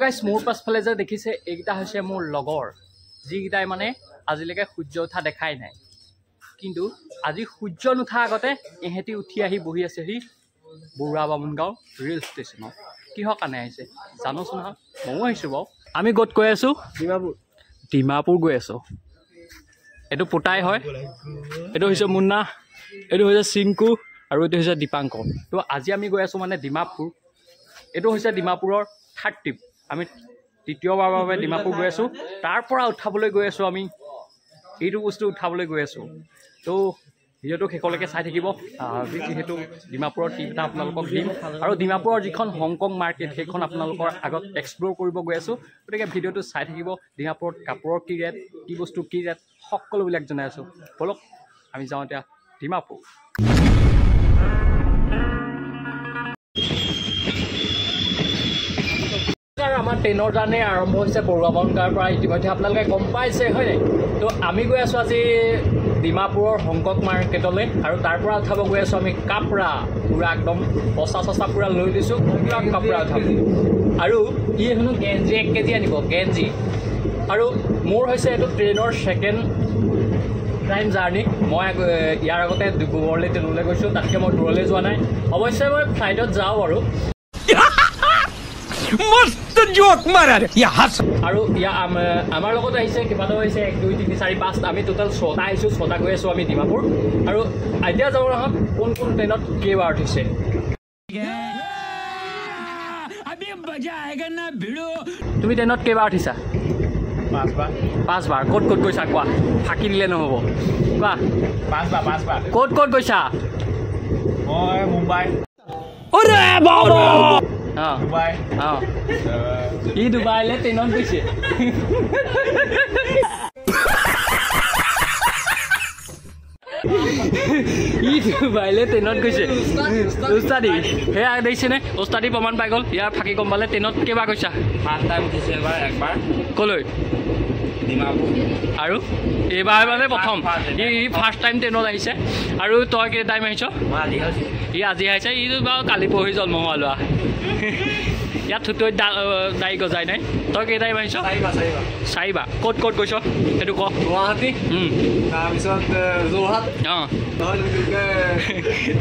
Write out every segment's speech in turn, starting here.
গাইছ মোৰ পাছফালে যে দেখিছে এইকেইটা হৈছে মোৰ লগৰ যিকেইটাই মানে আজিলৈকে সূৰ্য উঠা দেখাই নাই কিন্তু আজি সূৰ্য নুঠা আগতে এহেঁতি উঠি আহি বহি আছেহি বৰুৱা বামুণগাঁও ৰেল ষ্টেচনত কিহৰ কাৰণে আহিছে জানোচোন নহয় ময়ো আহিছোঁ বাৰু আমি ক'ত গৈ আছোঁ ডিমাপুৰ গৈ আছোঁ এইটো পোতাই হয় এইটো হৈছে মুন্না এইটো হৈছে চিংকু আৰু এইটো হৈছে দীপাংকৰ তো আজি আমি গৈ আছোঁ মানে ডিমাপুৰ এইটো হৈছে ডিমাপুৰৰ থাৰ্ড ট্ৰিপ আমি তৃতীয়বাৰৰ বাবে ডিমাপুৰ গৈ আছোঁ তাৰ পৰা উঠাবলৈ গৈ আছোঁ আমি এইটো বস্তু উঠাবলৈ গৈ আছোঁ তো ভিডিঅ'টো শেষলৈকে চাই থাকিব যিহেতু ডিমাপুৰৰ ট্ৰিপ এটা আপোনালোকক দিম আৰু ডিমাপুৰৰ যিখন হংকং মাৰ্কেট সেইখন আপোনালোকৰ আগত এক্সপ্ল'ৰ কৰিব গৈ আছোঁ গতিকে ভিডিঅ'টো চাই থাকিব ডিমাপুৰত কাপোৰৰ কি ৰেট কি বস্তু কি ৰেট সকলোবিলাক জনাই আছোঁ বলক আমি যাওঁ এতিয়া ডিমাপুৰ আমাৰ ট্ৰেইনৰ জাৰ্ণি আৰম্ভ হৈছে বৰুৱা বামুণগাঁৱৰ পৰা ইতিমধ্যে আপোনালোকে গম পাইছে হয় নাই তো আমি গৈ আছোঁ আজি ডিমাপুৰৰ হংকং মাৰ্কেটলৈ আৰু তাৰ পৰা উঠাব গৈ আছোঁ আমি কাপৰা পূৰা একদম পচা চচা পূৰা লৈ লৈছোঁ পূৰা কাপৰা উঠাব আৰু ই হেনো গেঞ্জি 1 কেজি আনিব গেঞ্জি আৰু মোৰ হৈছে এইটো ট্ৰেইনৰ ছেকেণ্ড টাইম জাৰ্ণি মই ইয়াৰ আগতে ডিব্ৰুগড়লৈ ট্ৰেইনলৈ গৈছোঁ তাতকৈ মই দূৰলৈ যোৱা নাই অৱশ্যে মই ফ্লাইটত যাওঁ আৰু আৰু আমাৰ লগত আহিছে কিমানো হৈছে 1 2 3 4 5 আমি টোটেল 6টা আহিছোঁ 6টা গৈ আছোঁ আমি ডিমাপুৰ আৰু এতিয়া যাব নহওক কোন কোন ট্ৰেইনত কেইবাৰ উঠিছে তুমি ট্ৰেইনত কেইবাৰ উঠিছা 5বাৰ ক'ত ক'ত গৈছা কোৱা ফাঁকি দিলে নহ'ব কোৱা 5বাৰ ক'ত ক'ত গৈছা মই মুম্বাই ডুবাই ই ডুবাইলৈ ট্ৰেইনত গৈছে ই ডুবাইলৈ ট্ৰেইনত গৈছে উস্তাদি সেয়া দেখিছেনে উস্তাদি প্ৰমাণ পাই গ'ল ইয়াৰ ফাঁকি গম পালে ট্ৰেইনত কেইবাৰ গৈছা 5 টাইম উঠিছে একবাৰ ক'লৈ ডিমাপুৰ আৰু এইবাৰ মানে প্ৰথম ই ফাৰ্ষ্ট টাইম ট্ৰেইনত আহিছে আৰু তই কেই টাইম আহিছ ই আজি আহিছে ই বাৰু কালি পৰহি জন্ম হোৱা লোৱা ইয়াত থুতৈ দাই গজাই নাই তই কেই টাইম আহিছ 4বাৰ ক'ত ক'ত গৈছ সেইটো ক গুৱাহাটী তাৰপিছত যোৰহাট অঁ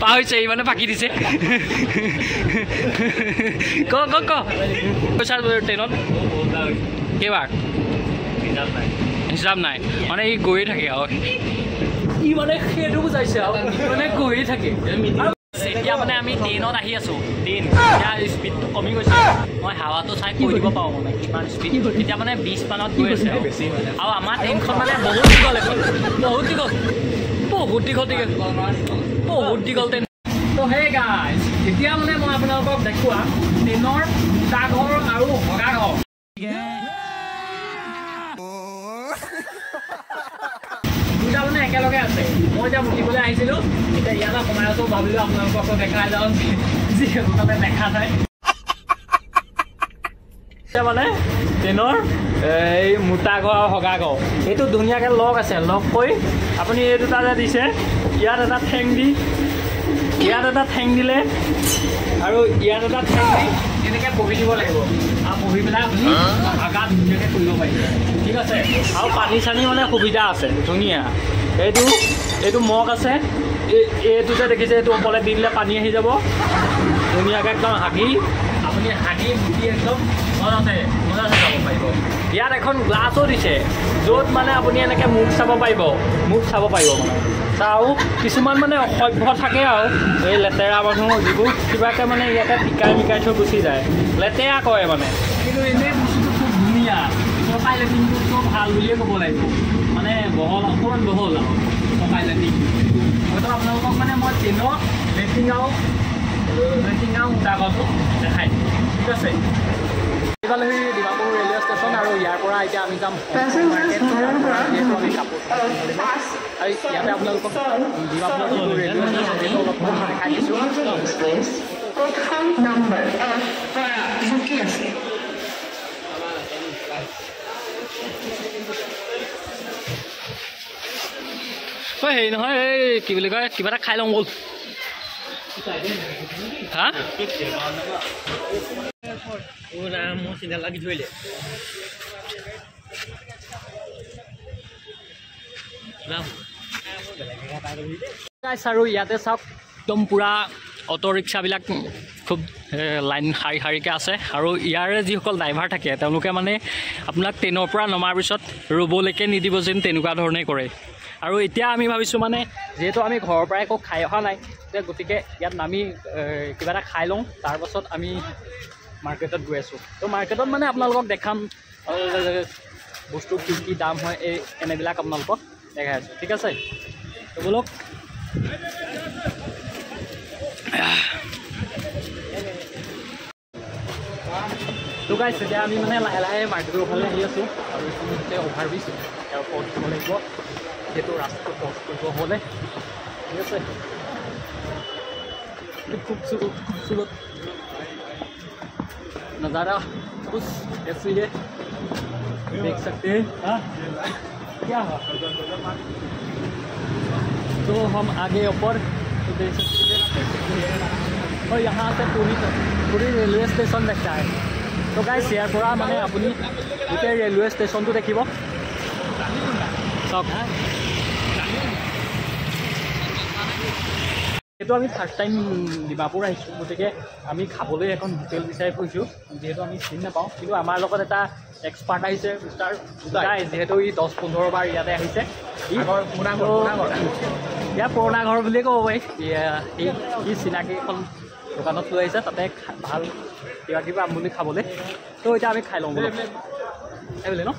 পাহৰিছে ই মানে ফাঁকি দিছে ক গৈছা ট্ৰেইনত কেইবাৰ হিচাপ নাই মানে ই গৈয়ে থাকে আৰু ই মানে সেইটো বুজাইছে আৰু মানে গৈয়ে থাকে এতিয়া মানে আমি ট্ৰেইনত আহি আছোঁ ট্ৰেইন এতিয়া স্পীডটো কমি গৈছে মই হাৱাটো চাই কৈ দিব পাৰোঁ মানে কিমান স্পীড এতিয়া মানে 20 মানত গৈ আছে আৰু আমাৰ ট্ৰেইনখন মানে বহুত দীঘল এখন বহুত দীঘল ট্ৰেইন তো সেই গাইজ এতিয়া মানে মই আপোনালোকক দেখুৱা ট্ৰেইনৰ ঘৰ আৰু ভগা ঘৰ দুটা মানে একেলগে আছে মই এতিয়া মুঠিবলৈ আহিছিলোঁ এতিয়া ইয়াত সোমাই আছোঁ ভাবিলোঁ আপোনালোকক দেখাই যাওঁ যিহেতু তাতে দেখা যায় এতিয়া মানে ট্ৰেইনৰ এই মোটা ঘৰ আৰু হগা ঘৰ এইটো ধুনীয়াকৈ লগ আছে লগ কৰি আপুনি এই দুটা যে দিছে ইয়াত এটা ঠেং দি ইয়াত এটা ঠেং দিলে আৰু ইয়াত এটা ঠেং দি এনেকৈ বহি দিব লাগিব আৰু বহি পেলাই আপুনি হাগা ধুনীয়াকৈ কৰিব পাৰিব ঠিক আছে আৰু পানী চানী মানে সুবিধা আছে ধুনীয়া এইটো মগ আছে এইটো যে দেখিছে এইটো ওপৰলৈ দি দিলে পানী আহি যাব ধুনীয়াকৈ একদম আপুনি হাগি মুঠি একদম মজাছে যাব পাৰিব ইয়াত এখন গ্লাছো দিছে য'ত মানে আপুনি এনেকৈ মুখ চাব পাৰিব মানে আৰু কিছুমান মানে অসভ্য থাকে আৰু এই লেতেৰা মানুহৰ যিবোৰ কিবাকৈ মানে ইয়াতে পিকাই থৈ গুচি যায় লেতেৰা কৰে মানে কিন্তু এনেই বস্তুটো খুব ধুনীয়া চৰকাৰী লেট্ৰিনটো ভাল বুলিয়ে ক'ব লাগিব মানে বহল অকণমান বহল আৰু চৰকাৰী লেট্ৰিন হয়তো আপোনালোকক মানে মই ট্ৰেইনৰ লেট্ৰিন আৰু উদাঘৰটো দেখাই দিম ঠিক আছে এইফালে ডিমাপুৰ ৰেলৱে ষ্টেচন আৰু ইয়াৰ পৰা এতিয়া আমি যাম আমি কাপোৰ আৰু ইয়াতে আপোনালোকক ডিমাপুৰ ৰেলৱে ষ্টেচন অলপ দেখাই দিছোঁ হেৰি নহয় এই কি বুলি কয় কিবা এটা খাই লওঁ ব'ল হা মোৰ চিন্তা লাগি ধৰিলে আৰু ইয়াতে চাওক একদম পূৰা অটো ৰিক্সাবিলাক খুব লাইন শাৰী শাৰীকৈ আছে আৰু ইয়াৰে যিসকল ড্ৰাইভাৰ থাকে তেওঁলোকে মানে আপোনাক ট্ৰেইনৰ পৰা নমাৰ পিছত ৰ'বলৈকে নিদিব যেন তেনেকুৱা ধৰণে কৰে। আৰু এতিয়া আমি ভাবিছোঁ মানে যিহেতু আমি ঘৰৰ পৰাই একো খাই অহা নাই গতিকে ইয়াত নামি কিবা এটা খাই লওঁ, তাৰপাছত আমি মাৰ্কেটত গৈ আছোঁ। তো মাৰ্কেটত মানে আপোনালোকক দেখাম বস্তু কি কি দাম হয় এনেবিলাক আপোনালোকক দেখাই আছোঁ, ঠিক আছে? তো বলক তো গাইছ এতিয়া আমি মানে লাহে লাহে মাৰ্কেটৰ ফালে আহি আছোঁ আৰু এইখন হৈছে অভাৰব্ৰিজ, ইয়াৰ ওপৰত উঠিব লাগিব যিহেতু ৰাস্তাটো ক্ৰছ কৰিব হ'লে, ঠিক আছে? खूबसूरत नज़ारा कुछ ऐसे ही है, देख सकते हैं। हाँ क्या है तो हम आगे ऊपर तो देख सकते हैं और यहाँ से पूरी रेलवे स्टेशन देखता है। तो गाइस यार पूरा माने अपनी गोटे रेलवे स्टेशन तो देखिब सब। এইটো আমি ফাৰ্ষ্ট টাইম ডিমাপুৰ আহিছোঁ, গতিকে আমি খাবলৈ এখন হোটেল বিচাৰি ফুৰিছোঁ যিহেতু আমি চিনি নাপাওঁ। কিন্তু আমাৰ লগত এটা এক্সপাৰ্ট আহিছে মিষ্টাৰ উদয়, যিহেতু ই 10-15 বাৰ ইয়াতে আহিছে। ইয়াৰ পুৰণা ঘৰ বুলিয়ে ক'ব পাৰি। ই চিনাকি এখন দোকানত লৈ আহিছে, তাতে ভাল কিবা কিবি পাম বুলি খাবলৈ। তো এতিয়া আমি খাই লওঁ বোলো, এইবুলি ন।